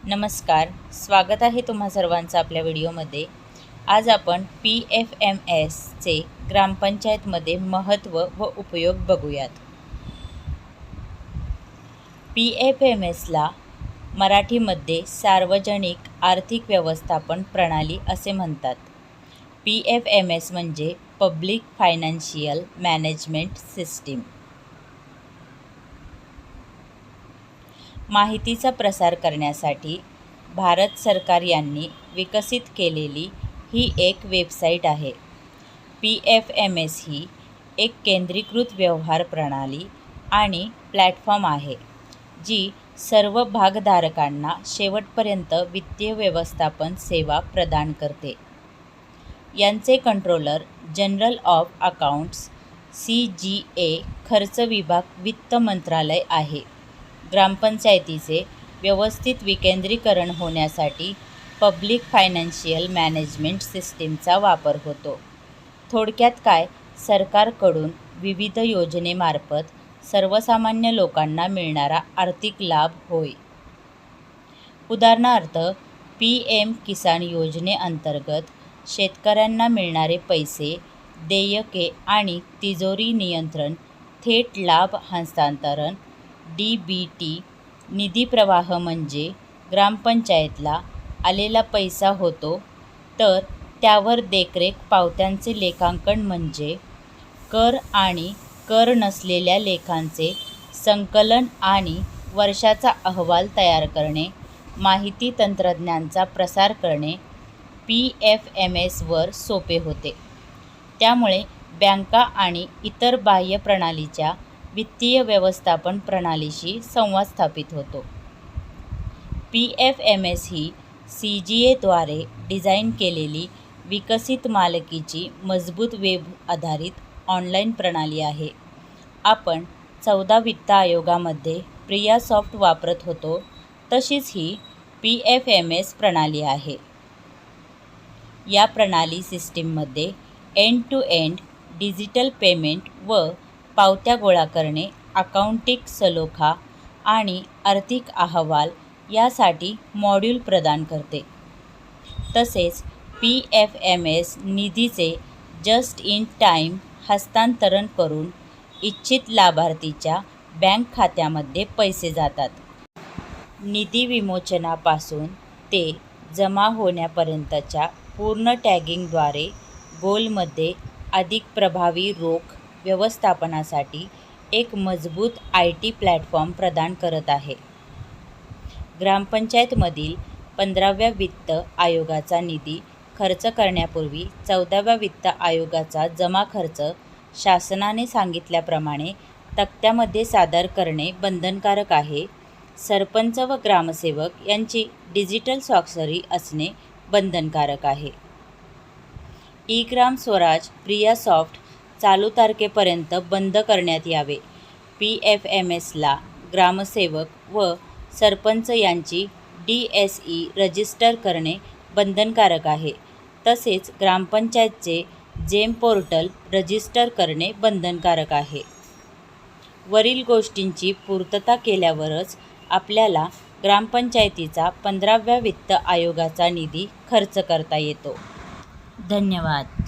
नमस्कार, स्वागत आहे तुम्हा सर्वांचं आपल्या व्हिडिओमध्ये। आज आपण PFMSचे ग्रामपंचायतमध्ये महत्त्व व उपयोग बघूयात। PFMSला मराठीमध्ये सार्वजनिक आर्थिक व्यवस्थापन प्रणाली असे म्हणतात। PFMS म्हणजे पब्लिक फायनान्शियल मॅनेजमेंट सिस्टीम। माहितीचा प्रसार करण्यासाठी भारत सरकार यांनी विकसित केलेली ही एक वेबसाईट आहे। PFMS ही एक केंद्रीकृत व्यवहार प्रणाली आणि प्लॅटफॉर्म आहे, जी सर्व भागधारकांना शेवटपर्यंत वित्तीय व्यवस्थापन सेवा प्रदान करते। यांचे controller general of accounts CGA खर्च विभाग वित्त मंत्रालय आहे। ग्रामपंचायतीचे व्यवस्थित विकेंद्रीकरण होण्यासाठी पब्लिक फायनान्शियल मॅनेजमेंट सिस्टीमचा वापर होतो। थोडक्यात काय, सरकारकडून विविध योजनेमार्फत सर्वसामान्य लोकांना मिळणारा आर्थिक लाभ होय। उदाहरणार्थ, PM किसान योजनेअंतर्गत शेतकऱ्यांना मिळणारे पैसे, देयके आणि तिजोरी नियंत्रण, थेट लाभ हस्तांतरण DBT, निधी प्रवाह म्हणजे ग्रामपंचायतला आलेला पैसा होतो, तर त्यावर देखरेख पावत्यांचे लेखांकन म्हणजे कर आणि कर नसलेल्या लेखांचे संकलन आणि वर्षाचा अहवाल तयार करणे, माहिती तंत्रज्ञानाचा प्रसार करणे PFMS वर सोपे होते। त्यामुळे बँका आणि इतर बाह्य प्रणालीच्या वित्तीय व्यवस्थापन प्रणालीशी संवाद स्थापित होतो। PFMS ही CGA द्वारे डिझाईन केलेली विकसित मालकीची मजबूत वेब आधारित ऑनलाईन प्रणाली आहे। आपण 14 वित्त आयोगामध्ये प्रियासॉफ्ट वापरत होतो, तशीच ही PFMS प्रणाली आहे। या प्रणाली सिस्टीममध्ये end to end digital payment व पावत्या गोळा करणे, अकाउंटिंग सलोखा आणि आर्थिक अहवाल यासाठी मॉड्यूल प्रदान करते। तसेच PFMS निधीचे जस्ट इन टाईम हस्तांतरण करून इच्छित लाभार्थीच्या बँक खात्यामध्ये पैसे जातात। निधी विमोचनापासून ते जमा होण्यापर्यंतच्या पूर्ण टॅगिंगद्वारे गोलमध्ये अधिक प्रभावी रोख व्यवस्थापनासाठी एक मजबूत IT प्लॅटफॉर्म प्रदान करत आहे। ग्रामपंचायतमधील 15व्या वित्त आयोगाचा निधी खर्च करण्यापूर्वी 14व्या वित्त आयोगाचा जमा खर्च शासनाने सांगितल्याप्रमाणे तक्त्यामध्ये सादर करणे बंधनकारक आहे। सरपंच व ग्रामसेवक यांची डिजिटल स्वाक्षरी असणे बंधनकारक आहे। ई-ग्राम स्वराज प्रियासॉफ्ट चालू तारखेपर्यंत बंद करण्यात यावे। PFMSला ग्रामसेवक व सरपंच यांची DSE रजिस्टर करणे बंधनकारक आहे। तसेच ग्रामपंचायतचे जेम पोर्टल रजिस्टर करणे बंधनकारक आहे। वरील गोष्टींची पूर्तता केल्यावरच आपल्याला ग्रामपंचायतीचा 15व्या वित्त आयोगाचा निधी खर्च करता येतो। धन्यवाद।